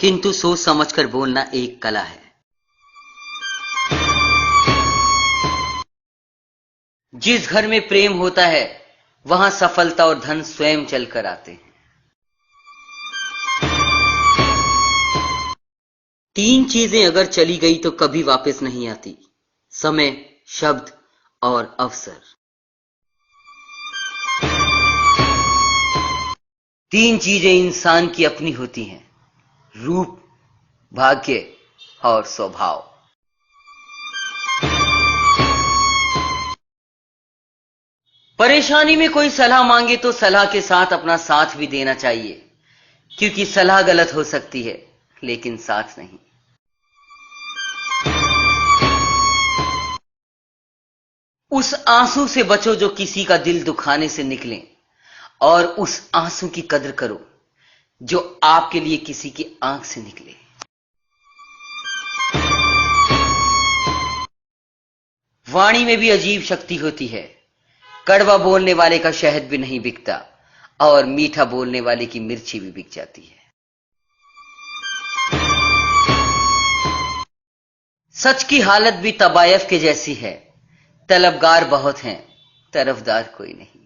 किंतु सोच समझकर बोलना एक कला है। जिस घर में प्रेम होता है वहां सफलता और धन स्वयं चलकर आते हैं। 3 चीजें अगर चली गई तो कभी वापस नहीं आती: समय, शब्द और अवसर। 3 चीजें इंसान की अपनी होती हैं: रूप, भाग्य और स्वभाव। परेशानी में कोई सलाह मांगे तो सलाह के साथ अपना साथ भी देना चाहिए, क्योंकि सलाह गलत हो सकती है लेकिन साथ नहीं। उस आंसू से बचो जो किसी का दिल दुखाने से निकले, और उस आंसू की कदर करो जो आपके लिए किसी की आंख से निकले। वाणी में भी अजीब शक्ति होती है। कड़वा बोलने वाले का शहद भी नहीं बिकता और मीठा बोलने वाले की मिर्ची भी बिक जाती है। सच की हालत भी तबायफ के जैसी है। तलबगार बहुत हैं, तरफदार कोई नहीं।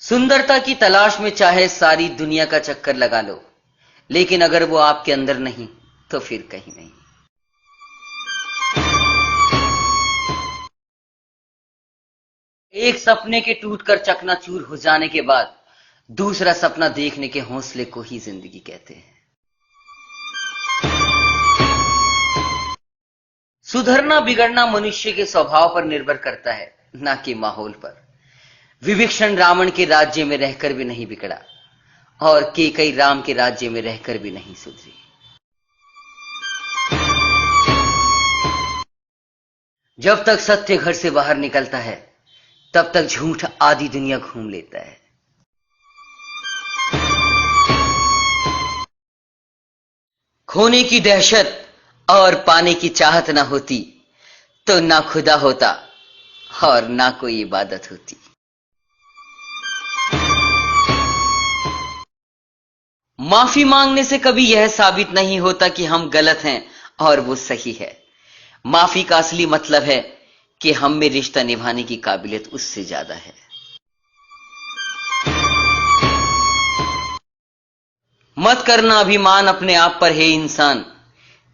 सुंदरता की तलाश में चाहे सारी दुनिया का चक्कर लगा लो, लेकिन अगर वो आपके अंदर नहीं तो फिर कहीं नहीं। एक सपने के टूटकर चकनाचूर हो जाने के बाद दूसरा सपना देखने के हौसले को ही जिंदगी कहते हैं। सुधरना बिगड़ना मनुष्य के स्वभाव पर निर्भर करता है, ना कि माहौल पर। विभीषण रावण के राज्य में रहकर भी नहीं बिगड़ा और कैकेयी राम के राज्य में रहकर भी नहीं सुधरी। जब तक सत्य घर से बाहर निकलता है तब तक झूठ आधी दुनिया घूम लेता है। खोने की दहशत और पाने की चाहत ना होती तो ना खुदा होता और ना कोई इबादत होती। माफी मांगने से कभी यह साबित नहीं होता कि हम गलत हैं और वो सही है। माफी का असली मतलब है कि हम में रिश्ता निभाने की काबिलियत उससे ज्यादा है। मत करना अभिमान अपने आप पर है इंसान,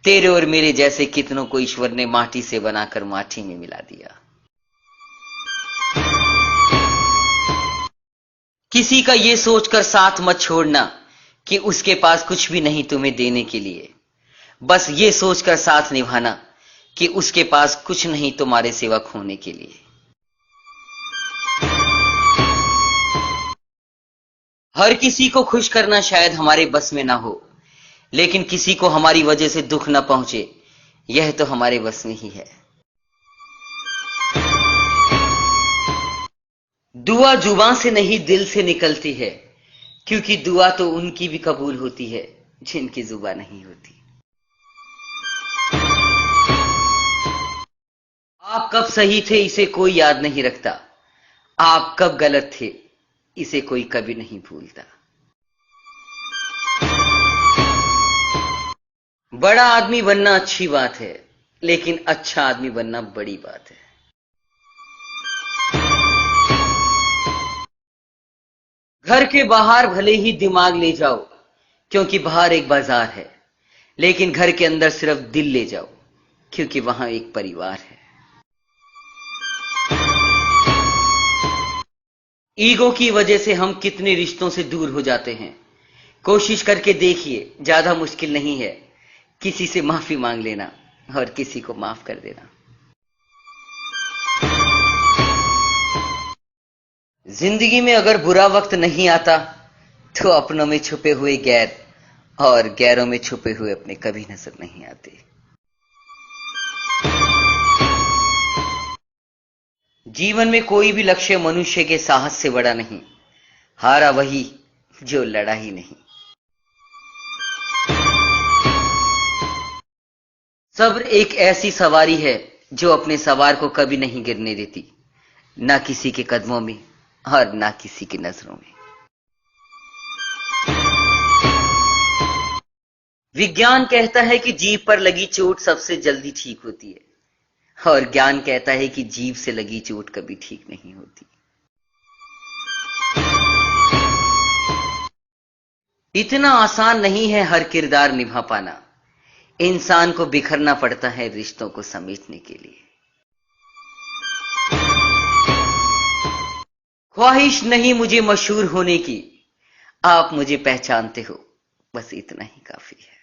तेरे और मेरे जैसे कितनों को ईश्वर ने माटी से बनाकर माटी में मिला दिया। किसी का यह सोचकर साथ मत छोड़ना कि उसके पास कुछ भी नहीं तुम्हें देने के लिए। बस ये सोचकर साथ निभाना कि उसके पास कुछ नहीं तुम्हारे सिवा खोने के लिए। हर किसी को खुश करना शायद हमारे बस में ना हो, लेकिन किसी को हमारी वजह से दुख ना पहुंचे यह तो हमारे बस में ही है। दुआ जुबान से नहीं दिल से निकलती है, क्योंकि दुआ तो उनकी भी कबूल होती है जिनकी जुबान नहीं होती। आप कब सही थे इसे कोई याद नहीं रखता, आप कब गलत थे इसे कोई कभी नहीं भूलता। बड़ा आदमी बनना अच्छी बात है, लेकिन अच्छा आदमी बनना बड़ी बात है। घर के बाहर भले ही दिमाग ले जाओ, क्योंकि बाहर एक बाजार है, लेकिन घर के अंदर सिर्फ दिल ले जाओ, क्योंकि वहां एक परिवार है। ईगो की वजह से हम कितने रिश्तों से दूर हो जाते हैं। कोशिश करके देखिए, ज्यादा मुश्किल नहीं है किसी से माफी मांग लेना और किसी को माफ कर देना। जिंदगी में अगर बुरा वक्त नहीं आता तो अपनों में छुपे हुए गैर और गैरों में छुपे हुए अपने कभी नजर नहीं आते। जीवन में कोई भी लक्ष्य मनुष्य के साहस से बड़ा नहीं, हारा वही जो लड़ा ही नहीं। सब्र एक ऐसी सवारी है जो अपने सवार को कभी नहीं गिरने देती, ना किसी के कदमों में और ना किसी की नजरों में। विज्ञान कहता है कि जीभ पर लगी चोट सबसे जल्दी ठीक होती है और ज्ञान कहता है कि जीभ से लगी चोट कभी ठीक नहीं होती। इतना आसान नहीं है हर किरदार निभा पाना, इंसान को बिखरना पड़ता है रिश्तों को समेटने के लिए। ख्वाहिश नहीं मुझे मशहूर होने की, आप मुझे पहचानते हो, बस इतना ही काफी है।